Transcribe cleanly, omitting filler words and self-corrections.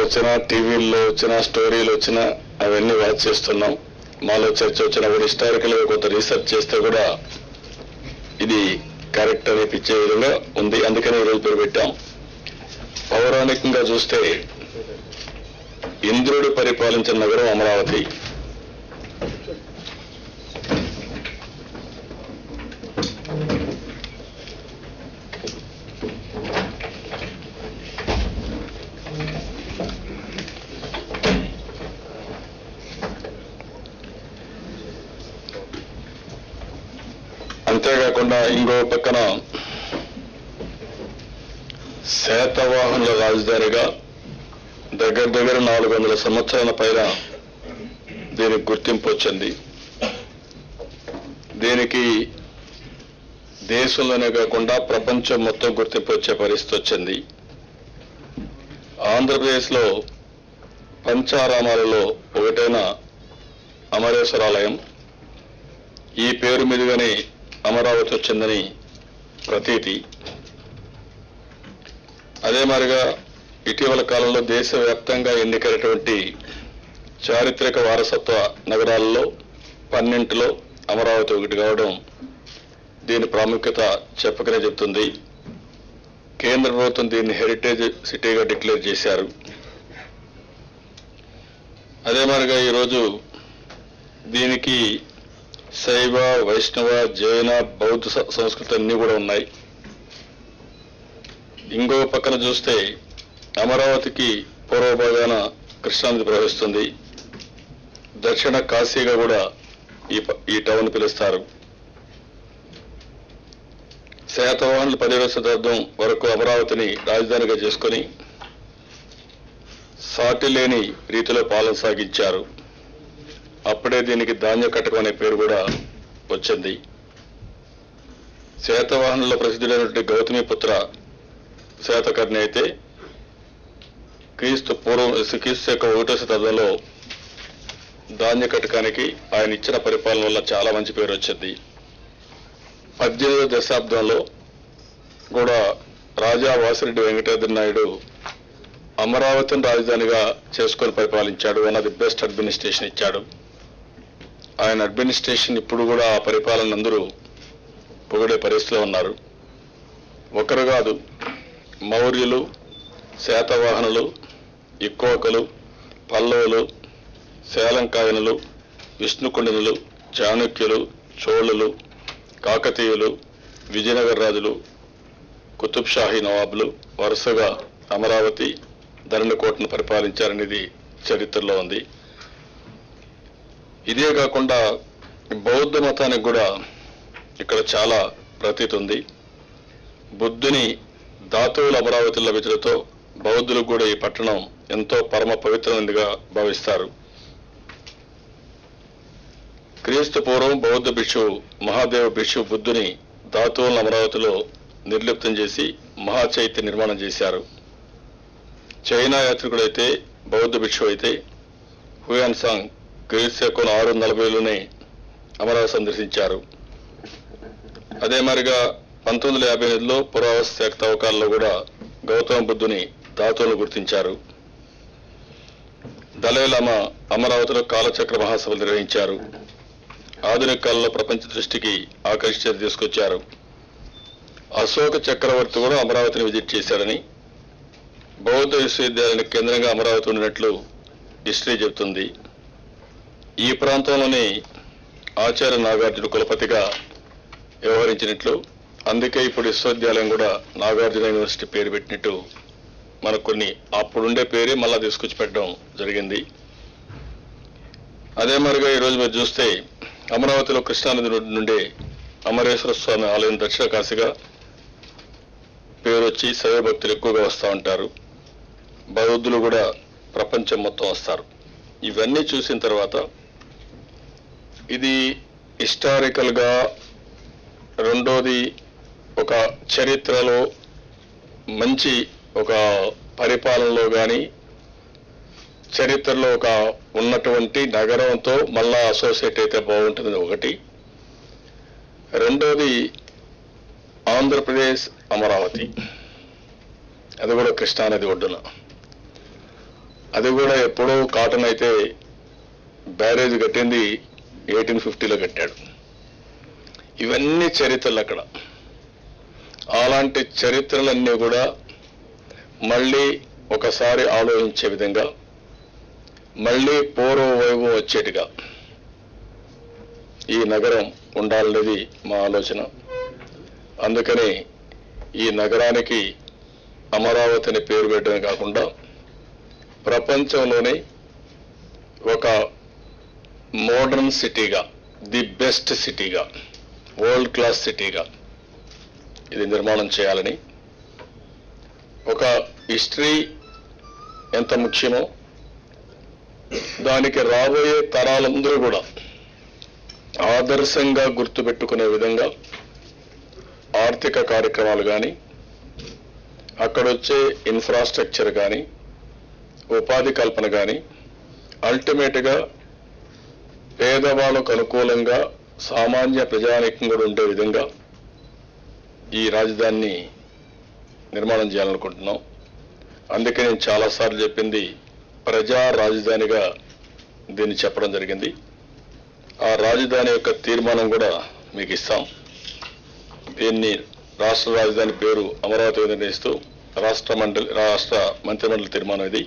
వచ్చినా, టీవీల్లో వచ్చినా, స్టోరీలు వచ్చినా అవన్నీ వాచ్ చేస్తున్నాం. మాలో చర్చ వచ్చినా కూడా హిస్టారికల్గా కొంత రీసెర్చ్ చేస్తే కూడా ఇది కరెక్ట్ అనిపించే విధంగా ఉంది. అందుకని ఈరోజు పేరు పెట్టాం. పౌరాణికంగా చూస్తే ఇంద్రుడు పరిపాలించిన నగరం అమరావతి. అంతేకాకుండా ఇంకో పక్కన శాతవాహనుల రాజధానిగా దగ్గర 400 సంవత్సరాల పైన దీనికి గుర్తింపు వచ్చింది. దీనికి దేశంలోనే కాకుండా ప్రపంచం మొత్తం గుర్తింపు వచ్చే పరిస్థితి వచ్చింది. ఆంధ్రప్రదేశ్లో పంచారామాలలో ఒకటైన అమరేశ్వరాలయం ఈ పేరు మీదుగానే అమరావతి వచ్చిందని ప్రతీతి. అదే మాదిరిగా ఇటీవల కాలంలో దేశవ్యాప్తంగా ఎన్నికైనటువంటి చారిత్రక వారసత్వ నగరాలలో 12లో అమరావతి ఒకటి కావడం దీని ప్రాముఖ్యత చెప్పకనే చెప్తుంది. కేంద్ర ప్రభుత్వం దీన్ని హెరిటేజ్ సిటీగా డిక్లేర్ చేశారు. అదే మాదిరిగా ఈరోజు దీనికి శైవ, వైష్ణవ, జైన, బౌద్ధ సంస్కృతి అన్నీ కూడా ఉన్నాయి. ఇంకో పక్కన చూస్తే అమరావతికి పూర్వభాగాన కృష్ణానది ప్రవహిస్తుంది. దక్షిణ కాశీగా కూడా ఈ టౌన్ పిలుస్తారు. శాతవాహనులు 10వ శతాబ్దం వరకు అమరావతిని రాజధానిగా చేసుకుని సాటి లేని రీతిలో పాలన సాగించారు. అప్పుడే దీనికి ధాన్య కటకం అనే పేరు కూడా వచ్చింది. శాతవాహనుల ప్రసిద్ధుడైనటువంటి గౌతమిపుత్ర శాతకర్ణి అయితే క్రీస్తు యొక్క 1వ శతాబ్దంలో ధాన్య కటకానికి ఆయన ఇచ్చిన పరిపాలన వల్ల చాలా మంచి పేరు వచ్చింది. 18వ దశాబ్దంలో కూడా రాజా వాసిరెడ్డి వెంకటాద్రి నాయుడు అమరావతిని రాజధానిగా చేసుకొని పరిపాలించాడు. One of the best administration ఇచ్చాడు. ఆయన అడ్మినిస్ట్రేషన్ ఇప్పుడు కూడా ఆ పరిపాలన అందరూ పొగిడే పరిస్థితిలో ఉన్నారు. ఒకరు కాదు, మౌర్యులు, శాతవాహనులు, ఇక్కోకలు, పల్లవులు, శ్రీలంకాయనులు, విష్ణుకుండినులు, చాణక్యులు, చోళులు, కాకతీయులు, విజయనగర రాజులు, కుతుబ్ షాహీ నవాబులు వరుసగా అమరావతి, ధరణికోటను పరిపాలించారనేది చరిత్రలో ఉంది. ఇదే కాకుండా బౌద్ధ మతానికి కూడా ఇక్కడ చాలా ప్రతీతి ఉంది. బుద్ధుని ధాతువుల అమరావతిలో లభించడంతో బౌద్ధులకు కూడా ఈ పట్టణం ఎంతో పరమ పవిత్రమైనదిగా భావిస్తారు. క్రీస్తు పూర్వం బౌద్ధ భిక్షువు మహాదేవ భిక్షువు బుద్ధుని ధాతువులను అమరావతిలో నిర్లిప్తం చేసి మహాచైత్య నిర్మాణం చేశారు. చైనా యాత్రికుడైతే బౌద్ధ భిక్షువు అయితే హుయాన్సాంగ్ క్రీస్తు 640లోనే అమరావతి సందర్శించారు. అదే మాదిరిగా 1958లో పురావస్తు శాఖ తవ్వకాల్లో కూడా గౌతమ బుద్ధుని ధాతువులను గుర్తించారు. దలైలామా అమరావతిలో కాలచక్ర మహాసభలు నిర్వహించారు. ఆధునిక కాలంలో ప్రపంచ దృష్టికి ఆకర్షించేది తీసుకొచ్చారు. అశోక చక్రవర్తి కూడా అమరావతిని విజిట్ చేశారని, బౌద్ధ విశ్వవిద్యాలయానికి కేంద్రంగా అమరావతి ఉన్నట్లు హిస్టరీ చెబుతుంది. ఈ ప్రాంతంలోని ఆచార్య నాగార్జున కులపతిగా వ్యవహరించినట్లు, అందుకే ఇప్పుడు విశ్వవిద్యాలయం కూడా నాగార్జున యూనివర్సిటీ పేరు పెట్టినట్టు మనకు కొన్ని అప్పుడుండే పేరే మళ్ళా తీసుకొచ్చి పెట్టడం జరిగింది. అదే మాదిరిగా ఈరోజు మీరు చూస్తే అమరావతిలో కృష్ణానది నుండి అమరేశ్వర స్వామి ఆలయం దక్షిణ కాశీగా పేరు వచ్చి శైవ భక్తులు ఎక్కువగా వస్తూ ఉంటారు. బౌద్ధులు కూడా ప్రపంచం మొత్తం వస్తారు. ఇవన్నీ చూసిన తర్వాత ఇది హిస్టారికల్ గా, రెండోది ఒక చరిత్రలో మంచి ఒక పరిపాలనలో కానీ చరిత్రలో ఒక ఉన్నటువంటి నగరంతో మళ్ళా అసోసియేట్ అయితే బాగుంటుంది ఒకటి. రెండోది ఆంధ్రప్రదేశ్ అమరావతి, అది కూడా కృష్ణానది ఒడ్డున. అది కూడా ఎప్పుడో కాటన్ అయితే బ్యారేజ్ కట్టింది 1850లో కట్టాడు. ఇవన్నీ చరిత్రలు అక్కడ. అలాంటి చరిత్రలన్నీ కూడా మళ్ళీ ఒకసారి ఆలోచించే విధంగా, మళ్ళీ పూర్వ వైభవం వచ్చేట్టుగా ఈ నగరం ఉండాలనేది మా ఆలోచన. అందుకని ఈ నగరానికి అమరావతి అని పేరు పెట్టడమే కాకుండా ప్రపంచంలోనే ఒక మోడర్న్ సిటీగా, ది బెస్ట్ సిటీగా, వరల్డ్ క్లాస్ సిటీగా ఇది నిర్మాణం చేయాలని, ఒక హిస్టరీ ఎంత ముఖ్యమో దానికి రాబోయే తరాలందరూ కూడా ఆదర్శంగా గుర్తుపెట్టుకునే విధంగా ఆర్థిక కార్యక్రమాలు కానీ, అక్కడొచ్చే ఇన్ఫ్రాస్ట్రక్చర్ కానీ, ఉపాధి కల్పన కానీ అల్టిమేట్గా పేదవాళ్లకు అనుకూలంగా సామాన్య ప్రజానీకం కూడా ఉండే విధంగా ఈ రాజధానిని నిర్మాణం చేయాలనుకుంటున్నాం. అందుకే నేను చాలాసార్లు చెప్పింది ప్రజా రాజధానిగా దీన్ని చెప్పడం జరిగింది. ఆ రాజధాని యొక్క తీర్మానం కూడా మీకు ఇస్తాం. దీన్ని రాష్ట్ర రాజధాని పేరు అమరావతి నిర్ణయిస్తూ రాష్ట్ర మంత్రిమండలి తీర్మానం ఇది.